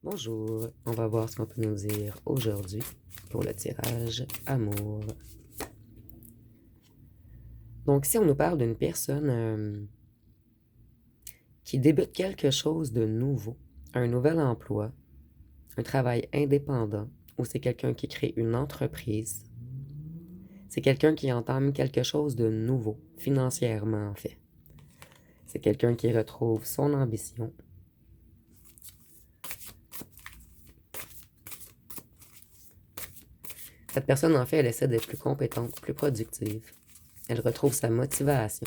Bonjour, on va voir ce qu'on peut nous dire aujourd'hui pour le tirage amour. Donc, si on nous parle d'une personne qui débute quelque chose de nouveau, un nouvel emploi, un travail indépendant, ou c'est quelqu'un qui crée une entreprise, c'est quelqu'un qui entame quelque chose de nouveau, financièrement en fait. C'est quelqu'un qui retrouve son ambition. Cette personne, en fait, elle essaie d'être plus compétente, plus productive. Elle retrouve sa motivation.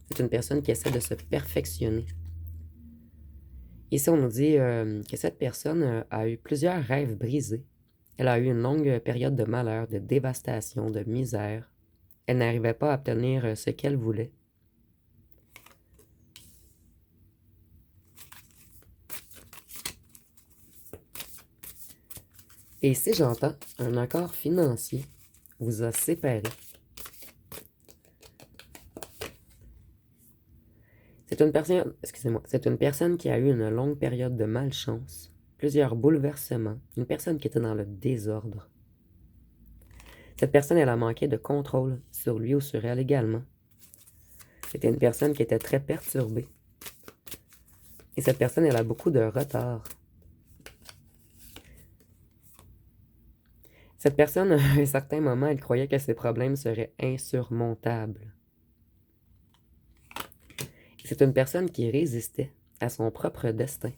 C'est une personne qui essaie de se perfectionner. Ici, on nous dit que cette personne a eu plusieurs rêves brisés. Elle a eu une longue période de malheur, de dévastation, de misère. Elle n'arrivait pas à obtenir ce qu'elle voulait. Et ici, j'entends un accord financier vous a séparé. C'est une personne, excusez-moi, c'est une personne qui a eu une longue période de malchance, plusieurs bouleversements, une personne qui était dans le désordre. Cette personne, elle a manqué de contrôle sur lui ou sur elle également. C'était une personne qui était très perturbée. Et cette personne, elle a beaucoup de retard. Cette personne, à un certain moment, elle croyait que ses problèmes seraient insurmontables. C'est une personne qui résistait à son propre destin.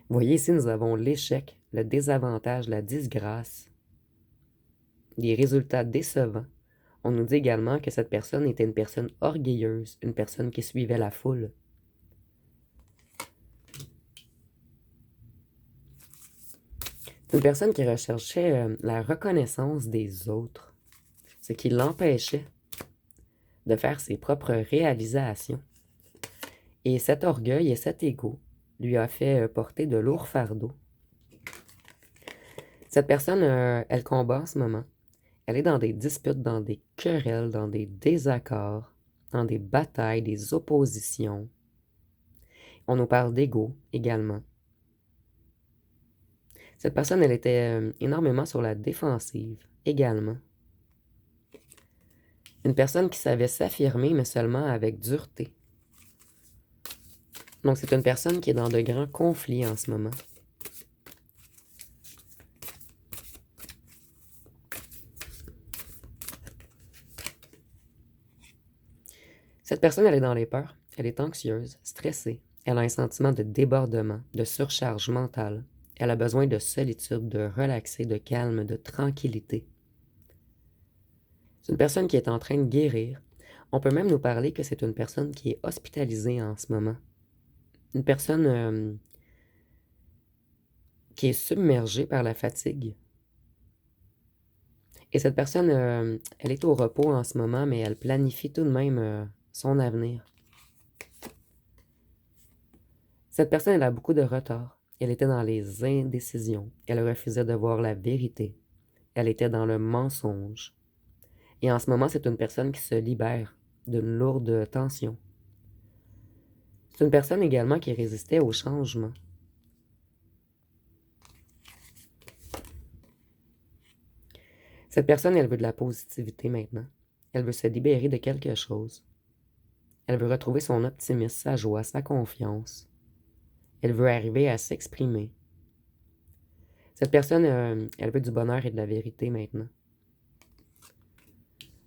Vous voyez ici, nous avons l'échec, le désavantage, la disgrâce, des résultats décevants. On nous dit également que cette personne était une personne orgueilleuse, une personne qui suivait la foule. C'est une personne qui recherchait la reconnaissance des autres, ce qui l'empêchait de faire ses propres réalisations. Et cet orgueil et cet ego lui a fait porter de lourds fardeaux. Cette personne, elle combat en ce moment. Elle est dans des disputes, dans des querelles, dans des désaccords, dans des batailles, des oppositions. On nous parle d'ego également. Cette personne, elle était énormément sur la défensive également. Une personne qui savait s'affirmer, mais seulement avec dureté. Donc, c'est une personne qui est dans de grands conflits en ce moment. Cette personne, elle est dans les peurs. Elle est anxieuse, stressée. Elle a un sentiment de débordement, de surcharge mentale. Elle a besoin de solitude, de relaxer, de calme, de tranquillité. C'est une personne qui est en train de guérir. On peut même nous parler que c'est une personne qui est hospitalisée en ce moment. Une personne qui est submergée par la fatigue. Et cette personne, elle est au repos en ce moment, mais elle planifie tout de même son avenir. Cette personne, elle a beaucoup de retard. Elle était dans les indécisions. Elle refusait de voir la vérité. Elle était dans le mensonge. Et en ce moment, c'est une personne qui se libère d'une lourde tension. C'est une personne également qui résistait au changement. Cette personne, elle veut de la positivité maintenant. Elle veut se libérer de quelque chose. Elle veut retrouver son optimisme, sa joie, sa confiance. Elle veut arriver à s'exprimer. Cette personne, elle veut du bonheur et de la vérité maintenant.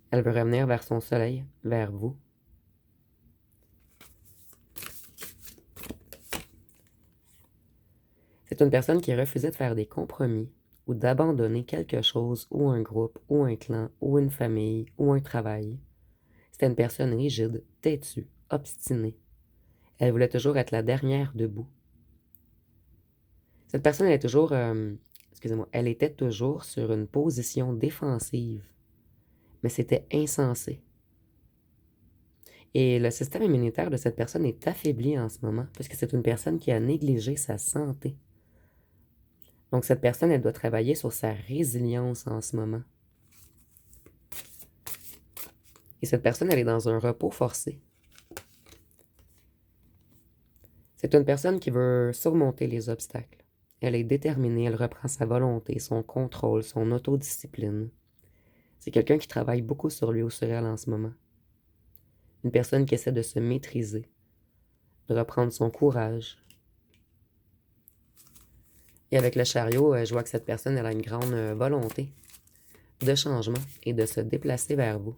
Elle veut revenir vers son soleil, vers vous. C'est une personne qui refusait de faire des compromis ou d'abandonner quelque chose ou un groupe ou un clan ou une famille ou un travail. C'était une personne rigide, têtue, obstinée. Elle voulait toujours être la dernière debout. Cette personne, elle est toujours, excusez-moi, elle était toujours sur une position défensive, mais c'était insensé. Et le système immunitaire de cette personne est affaibli en ce moment, parce que c'est une personne qui a négligé sa santé. Donc cette personne, elle doit travailler sur sa résilience en ce moment. Et cette personne, elle est dans un repos forcé. C'est une personne qui veut surmonter les obstacles. Elle est déterminée, elle reprend sa volonté, son contrôle, son autodiscipline. C'est quelqu'un qui travaille beaucoup sur lui ou sur elle en ce moment. Une personne qui essaie de se maîtriser, de reprendre son courage. Et avec le chariot, je vois que cette personne elle a une grande volonté de changement et de se déplacer vers vous.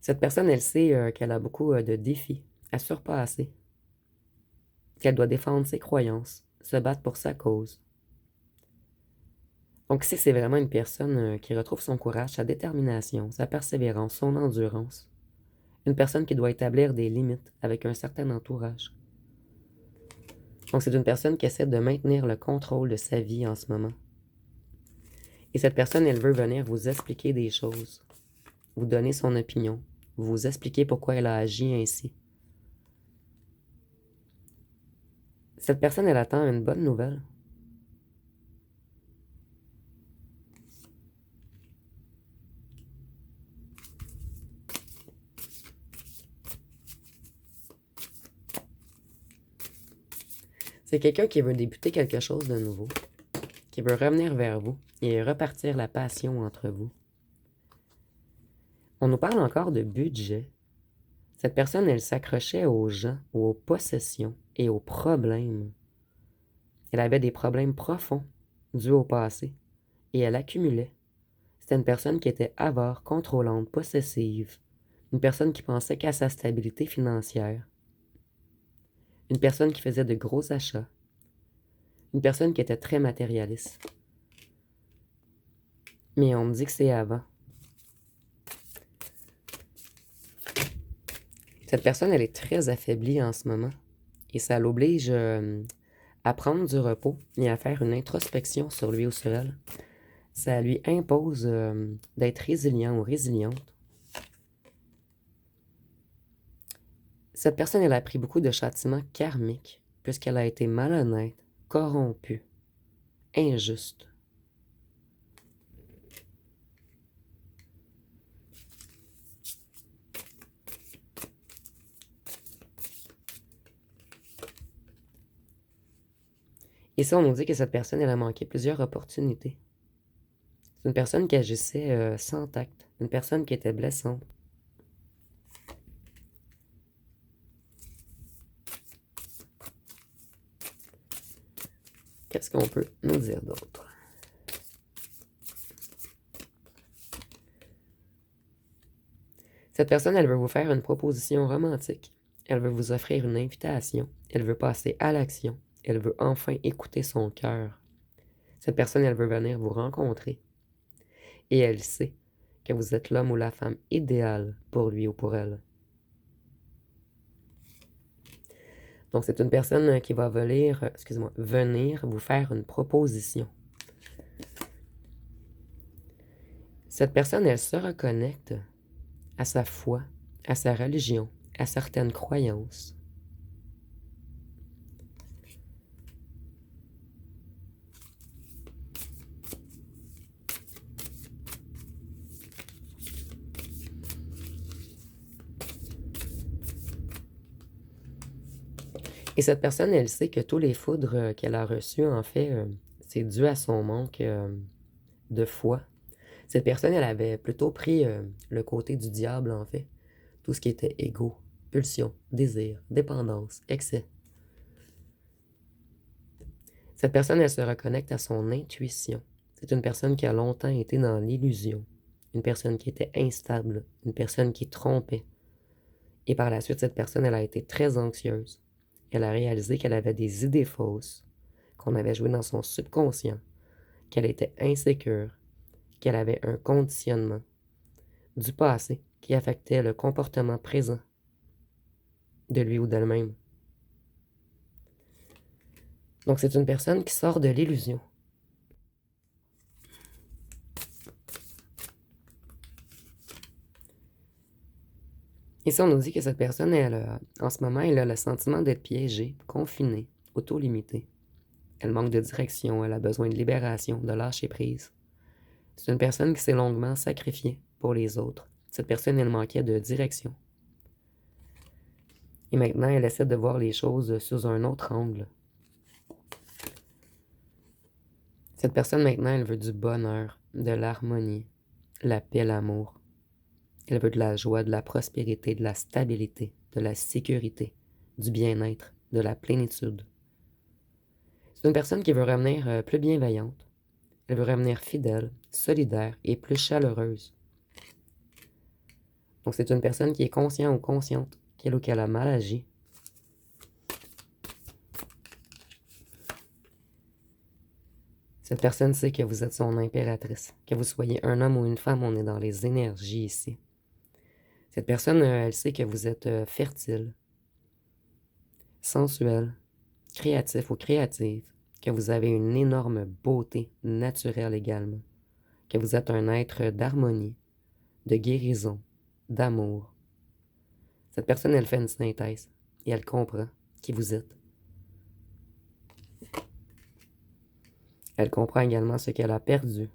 Cette personne, elle sait qu'elle a beaucoup de défis à surpasser, qu'elle doit défendre ses croyances, se battre pour sa cause. Donc ici, c'est vraiment une personne qui retrouve son courage, sa détermination, sa persévérance, son endurance. Une personne qui doit établir des limites avec un certain entourage. Donc c'est une personne qui essaie de maintenir le contrôle de sa vie en ce moment. Et cette personne, elle veut venir vous expliquer des choses, vous donner son opinion, vous expliquer pourquoi elle a agi ainsi. Cette personne, elle attend une bonne nouvelle. C'est quelqu'un qui veut débuter quelque chose de nouveau, qui veut revenir vers vous et repartir la passion entre vous. On nous parle encore de budget. Cette personne, elle s'accrochait aux gens, aux possessions et aux problèmes. Elle avait des problèmes profonds dus au passé et elle accumulait. C'était une personne qui était avare, contrôlante, possessive. Une personne qui pensait qu'à sa stabilité financière. Une personne qui faisait de gros achats. Une personne qui était très matérialiste. Mais on me dit que c'est avant. Cette personne, elle est très affaiblie en ce moment. Et ça l'oblige à prendre du repos et à faire une introspection sur lui ou sur elle. Ça lui impose d'être résilient ou résiliente. Cette personne, elle a pris beaucoup de châtiments karmiques puisqu'elle a été malhonnête, corrompue, injuste. Et ça, on nous dit que cette personne, elle a manqué plusieurs opportunités. C'est une personne qui agissait sans tact, une personne qui était blessante. Qu'est-ce qu'on peut nous dire d'autre? Cette personne, elle veut vous faire une proposition romantique. Elle veut vous offrir une invitation. Elle veut passer à l'action. Elle veut enfin écouter son cœur. Cette personne, elle veut venir vous rencontrer. Et elle sait que vous êtes l'homme ou la femme idéale pour lui ou pour elle. Donc, c'est une personne qui va venir vous faire une proposition. Cette personne, elle se reconnecte à sa foi, à sa religion, à certaines croyances. Et cette personne, elle sait que tous les foudres qu'elle a reçus, en fait, c'est dû à son manque de foi. Cette personne, elle avait plutôt pris le côté du diable, en fait. Tout ce qui était égo, pulsion, désir, dépendance, excès. Cette personne, elle se reconnecte à son intuition. C'est une personne qui a longtemps été dans l'illusion. Une personne qui était instable. Une personne qui trompait. Et par la suite, cette personne, elle a été très anxieuse. Elle a réalisé qu'elle avait des idées fausses, qu'on avait joué dans son subconscient, qu'elle était insécure, qu'elle avait un conditionnement du passé qui affectait le comportement présent de lui ou d'elle-même. Donc c'est une personne qui sort de l'illusion. Ici, on nous dit que cette personne, en ce moment, elle a le sentiment d'être piégée, confinée, auto-limitée. Elle manque de direction, elle a besoin de libération, de lâcher prise. C'est une personne qui s'est longuement sacrifiée pour les autres. Cette personne, elle manquait de direction. Et maintenant, elle essaie de voir les choses sous un autre angle. Cette personne, maintenant, elle veut du bonheur, de l'harmonie, la paix, l'amour. Elle veut de la joie, de la prospérité, de la stabilité, de la sécurité, du bien-être, de la plénitude. C'est une personne qui veut revenir plus bienveillante. Elle veut revenir fidèle, solidaire et plus chaleureuse. Donc, c'est une personne qui est consciente ou consciente qu'elle ou qu'elle a mal agi. Cette personne sait que vous êtes son impératrice. Que vous soyez un homme ou une femme, on est dans les énergies ici. Cette personne, elle sait que vous êtes fertile, sensuel, créatif ou créative, que vous avez une énorme beauté naturelle également, que vous êtes un être d'harmonie, de guérison, d'amour. Cette personne, elle fait une synthèse et elle comprend qui vous êtes. Elle comprend également ce qu'elle a perdu.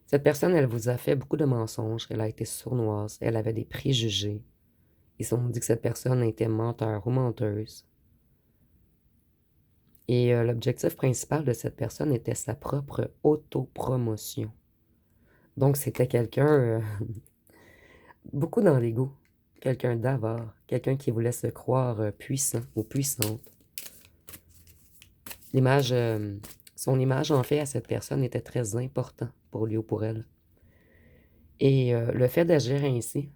Cette personne, elle vous a fait beaucoup de mensonges, elle a été sournoise, elle avait des préjugés. Ils ont dit que cette personne était menteur ou menteuse. Et l'objectif principal de cette personne était sa propre autopromotion. Donc c'était quelqu'un beaucoup dans l'ego, quelqu'un d'avare, quelqu'un qui voulait se croire puissant ou puissante. Son image en fait à cette personne était très important pour lui ou pour elle. Et le fait d'agir ainsi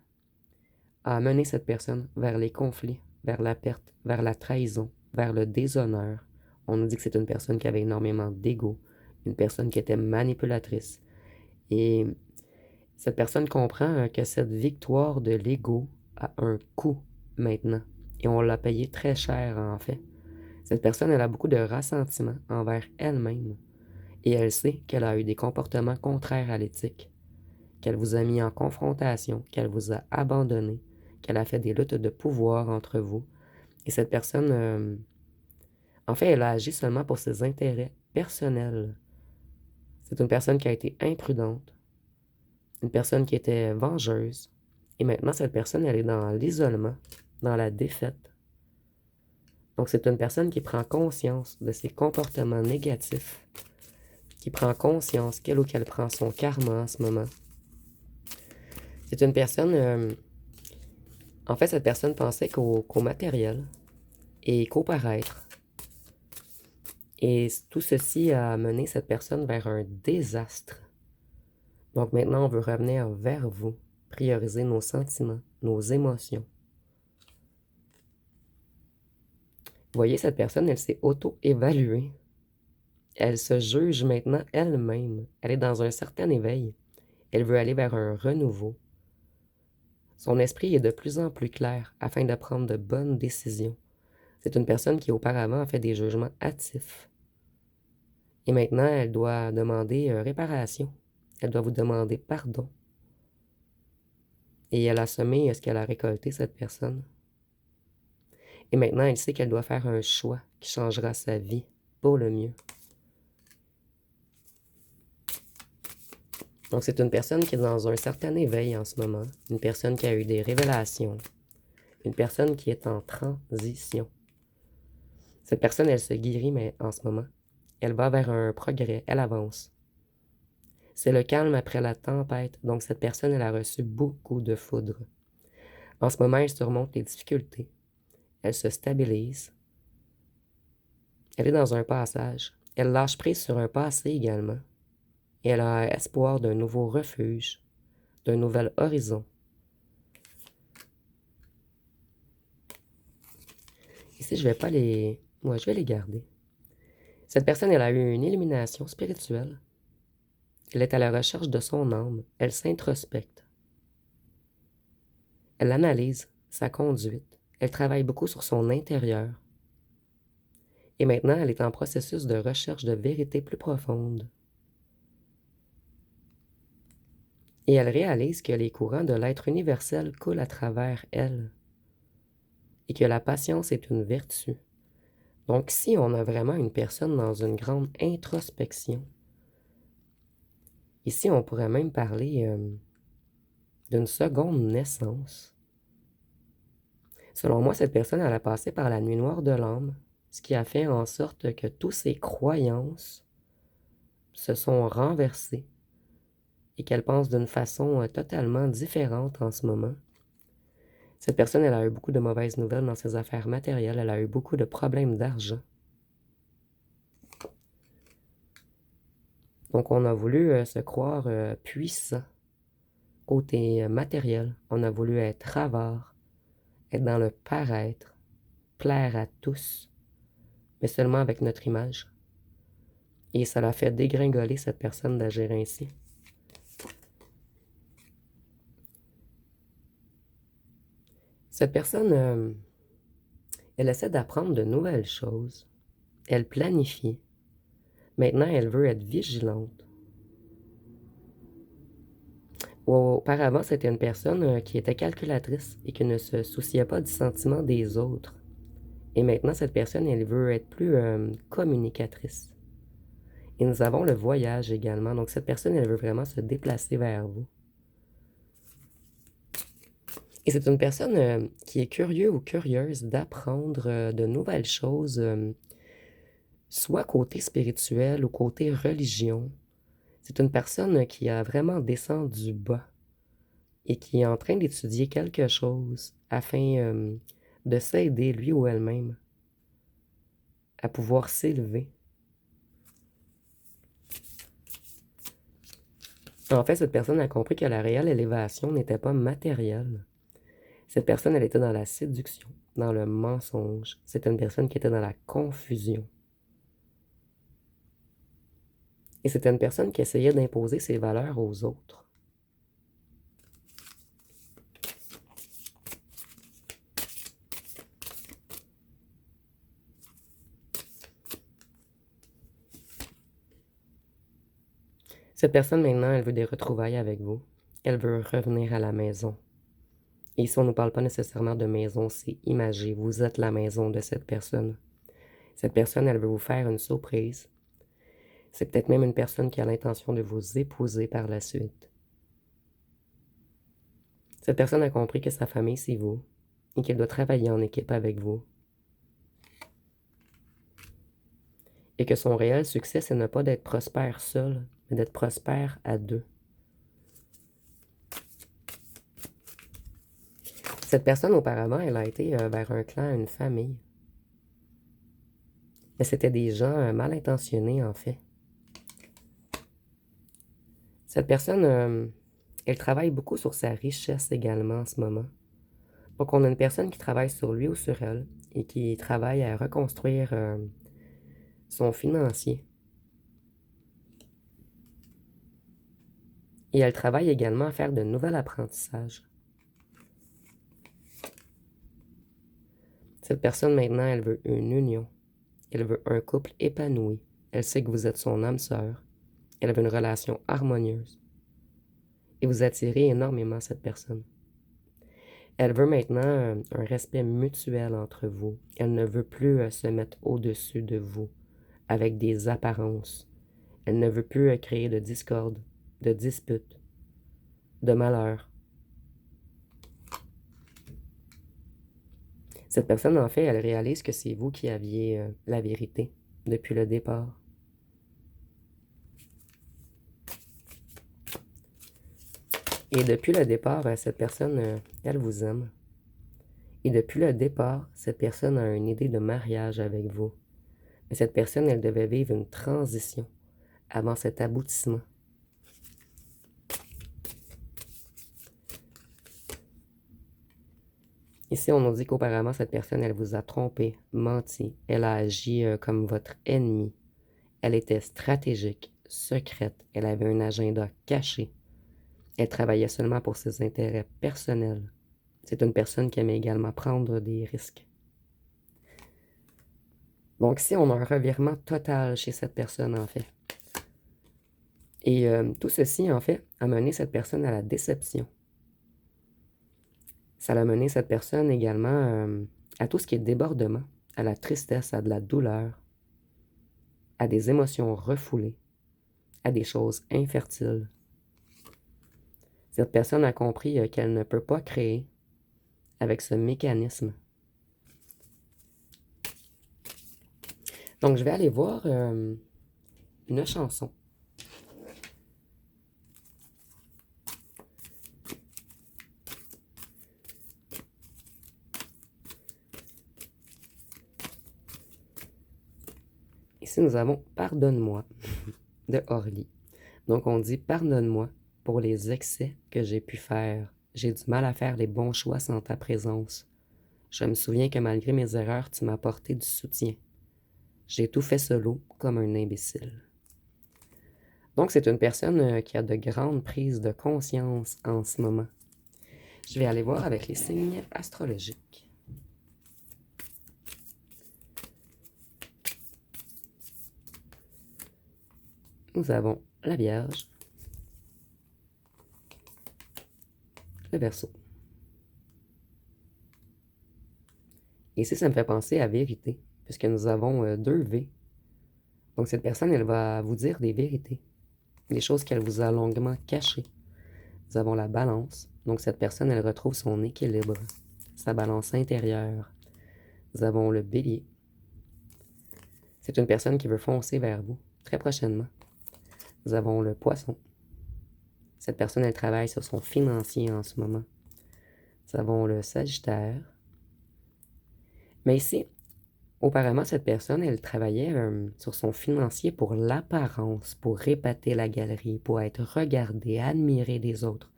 a amené cette personne vers les conflits, vers la perte, vers la trahison, vers le déshonneur. On nous dit que c'est une personne qui avait énormément d'ego, une personne qui était manipulatrice. Et cette personne comprend que cette victoire de l'ego a un coût maintenant. Et on l'a payé très cher en fait. Cette personne, elle a beaucoup de ressentiment envers elle-même. Et elle sait qu'elle a eu des comportements contraires à l'éthique, qu'elle vous a mis en confrontation, qu'elle vous a abandonné, qu'elle a fait des luttes de pouvoir entre vous. Et cette personne, en fait, elle a agi seulement pour ses intérêts personnels. C'est une personne qui a été imprudente, une personne qui était vengeuse. Et maintenant, cette personne, elle est dans l'isolement, dans la défaite. Donc, c'est une personne qui prend conscience de ses comportements négatifs, qui prend conscience qu'elle ou qu'elle prend son karma en ce moment. C'est une personne... en fait, cette personne pensait qu'au matériel et qu'au paraître. Et tout ceci a mené cette personne vers un désastre. Donc maintenant, on veut revenir vers vous, prioriser nos sentiments, nos émotions. Vous voyez, cette personne, elle s'est auto-évaluée. Elle se juge maintenant elle-même. Elle est dans un certain éveil. Elle veut aller vers un renouveau. Son esprit est de plus en plus clair afin de prendre de bonnes décisions. C'est une personne qui auparavant a fait des jugements hâtifs. Et maintenant, elle doit demander réparation. Elle doit vous demander pardon. Et elle a semé ce qu'elle a récolté, cette personne. Et maintenant, elle sait qu'elle doit faire un choix qui changera sa vie pour le mieux. Donc, c'est une personne qui est dans un certain éveil en ce moment. Une personne qui a eu des révélations. Une personne qui est en transition. Cette personne, elle se guérit, mais en ce moment, elle va vers un progrès. Elle avance. C'est le calme après la tempête. Donc, cette personne, elle a reçu beaucoup de foudre. En ce moment, elle surmonte les difficultés. Elle se stabilise. Elle est dans un passage. Elle lâche prise sur un passé également. Et elle a espoir d'un nouveau refuge, d'un nouvel horizon. Ici, je vais pas les... Moi, je vais les garder. Cette personne, elle a eu une illumination spirituelle. Elle est à la recherche de son âme. Elle s'introspecte. Elle analyse sa conduite. Elle travaille beaucoup sur son intérieur. Et maintenant, elle est en processus de recherche de vérité plus profonde. Et elle réalise que les courants de l'être universel coulent à travers elle et que la patience est une vertu. Donc, si on a vraiment une personne dans une grande introspection, ici, on pourrait même parler d'une seconde naissance. Selon moi, cette personne, elle a passé par la nuit noire de l'âme, ce qui a fait en sorte que toutes ses croyances se sont renversées et qu'elle pense d'une façon totalement différente en ce moment. Cette personne, elle a eu beaucoup de mauvaises nouvelles dans ses affaires matérielles, elle a eu beaucoup de problèmes d'argent. Donc, on a voulu se croire puissant côté matériel. On a voulu être avare, être dans le paraître, plaire à tous, mais seulement avec notre image. Et ça l'a fait dégringoler cette personne d'agir ainsi. Cette personne, elle essaie d'apprendre de nouvelles choses. Elle planifie. Maintenant, elle veut être vigilante. Auparavant, c'était une personne qui était calculatrice et qui ne se souciait pas du sentiment des autres. Et maintenant, cette personne, elle veut être plus communicatrice. Et nous avons le voyage également. Donc, cette personne, elle veut vraiment se déplacer vers vous. Et c'est une personne qui est curieux ou curieuse d'apprendre de nouvelles choses, soit côté spirituel ou côté religion. C'est une personne qui a vraiment descendu du bas et qui est en train d'étudier quelque chose afin de s'aider lui ou elle-même à pouvoir s'élever. En fait, cette personne a compris que la réelle élévation n'était pas matérielle. Cette personne, elle était dans la séduction, dans le mensonge. C'était une personne qui était dans la confusion. Et c'était une personne qui essayait d'imposer ses valeurs aux autres. Cette personne, maintenant, elle veut des retrouvailles avec vous. Elle veut revenir à la maison. Et ici, on ne nous parle pas nécessairement de maison, c'est imagé. Vous êtes la maison de cette personne. Cette personne, elle veut vous faire une surprise. C'est peut-être même une personne qui a l'intention de vous épouser par la suite. Cette personne a compris que sa famille, c'est vous et qu'elle doit travailler en équipe avec vous. Et que son réel succès, c'est ne pas d'être prospère seul, mais d'être prospère à deux. Cette personne, auparavant, elle a été vers un clan, une famille. Mais c'était des gens mal intentionnés, en fait. Cette personne, elle travaille beaucoup sur sa richesse également en ce moment. Donc, on a une personne qui travaille sur lui ou sur elle et qui travaille à reconstruire son financier. Et elle travaille également à faire de nouveaux apprentissages. Cette personne, maintenant, elle veut une union. Elle veut un couple épanoui. Elle sait que vous êtes son âme sœur. Elle veut une relation harmonieuse. Et vous attirez énormément cette personne. Elle veut maintenant un respect mutuel entre vous. Elle ne veut plus se mettre au-dessus de vous avec des apparences. Elle ne veut plus créer de discorde, de disputes, de malheur. Cette personne, en fait, elle réalise que c'est vous qui aviez la vérité depuis le départ. Et depuis le départ, cette personne, elle vous aime. Et depuis le départ, cette personne a une idée de mariage avec vous. Mais cette personne, elle devait vivre une transition avant cet aboutissement. Ici, on nous dit qu'auparavant, cette personne, elle vous a trompé, menti. Elle a agi comme votre ennemi. Elle était stratégique, secrète. Elle avait un agenda caché. Elle travaillait seulement pour ses intérêts personnels. C'est une personne qui aimait également prendre des risques. Donc ici, on a un revirement total chez cette personne, en fait. Et tout ceci, en fait, a mené cette personne à la déception. Ça a mené cette personne également à tout ce qui est débordement, à la tristesse, à de la douleur, à des émotions refoulées, à des choses infertiles. Cette personne a compris qu'elle ne peut pas créer avec ce mécanisme. Donc, je vais aller voir une chanson. Ici, nous avons Pardonne-moi de Orly. Donc, on dit Pardonne-moi pour les excès que j'ai pu faire. J'ai du mal à faire les bons choix sans ta présence. Je me souviens que malgré mes erreurs, tu m'as apporté du soutien. J'ai tout fait solo comme un imbécile. Donc, c'est une personne qui a de grandes prises de conscience en ce moment. Je vais aller voir avec les signes astrologiques. Nous avons la Vierge, le Verseau. Ici, ça me fait penser à vérité, puisque nous avons 2 V. Donc, cette personne, elle va vous dire des vérités, des choses qu'elle vous a longuement cachées. Nous avons la Balance. Donc, cette personne, elle retrouve son équilibre, sa balance intérieure. Nous avons le Bélier. C'est une personne qui veut foncer vers vous très prochainement. Nous avons le Poisson. Cette personne, elle travaille sur son financier en ce moment. Nous avons le Sagittaire. Mais ici, auparavant, cette personne, elle travaillait sur son financier pour l'apparence, pour épater la galerie, pour être regardée, admirée des autres.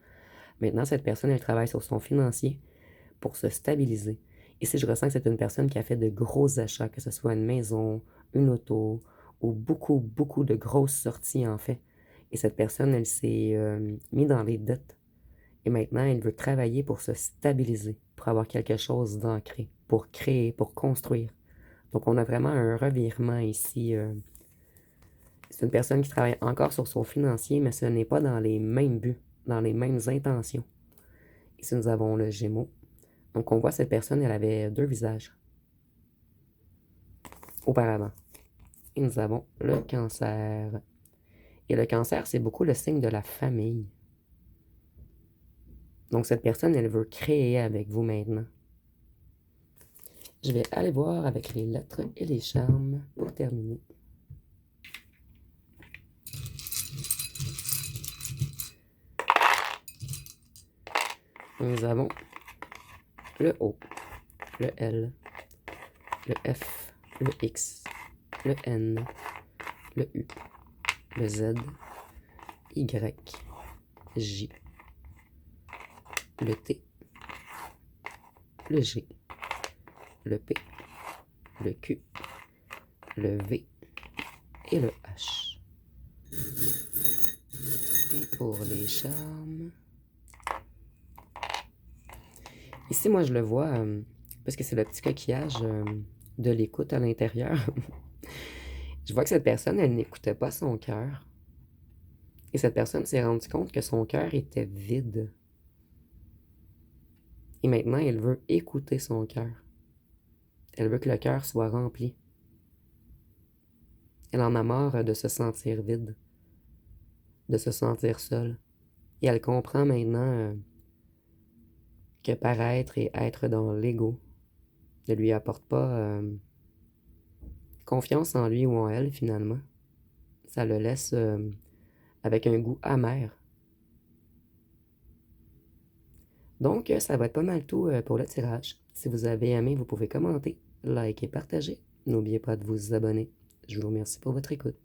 Maintenant, cette personne, elle travaille sur son financier pour se stabiliser. Ici, je ressens que c'est une personne qui a fait de gros achats, que ce soit une maison, une auto, ou beaucoup, beaucoup de grosses sorties, en fait. Et cette personne, elle s'est mise dans les dettes. Et maintenant, elle veut travailler pour se stabiliser, pour avoir quelque chose d'ancré, pour créer, pour construire. Donc, on a vraiment un revirement ici. C'est une personne qui travaille encore sur son financier, mais ce n'est pas dans les mêmes buts, dans les mêmes intentions. Ici, nous avons le Gémeaux. Donc, on voit cette personne, elle avait 2 visages auparavant. Et nous avons le Cancer. Et le Cancer, c'est beaucoup le signe de la famille. Donc, cette personne, elle veut créer avec vous maintenant. Je vais aller voir avec les lettres et les charmes pour terminer. Nous avons le O, le L, le F, le X, le N, le U, le Z, Y, J, le T, le G, le P, le Q, le V et le H. Et pour les charmes... Ici, moi, je le vois, parce que c'est le petit coquillage de l'écoute à l'intérieur. Je vois que cette personne, elle n'écoutait pas son cœur. Et cette personne s'est rendue compte que son cœur était vide. Et maintenant, elle veut écouter son cœur. Elle veut que le cœur soit rempli. Elle en a marre de se sentir vide, de se sentir seule. Et elle comprend maintenant que paraître et être dans l'ego ne lui apporte pas confiance en lui ou en elle, finalement. Ça le laisse avec un goût amer. Donc, ça va être pas mal tout pour le tirage. Si vous avez aimé, vous pouvez commenter, liker, partager. N'oubliez pas de vous abonner. Je vous remercie pour votre écoute.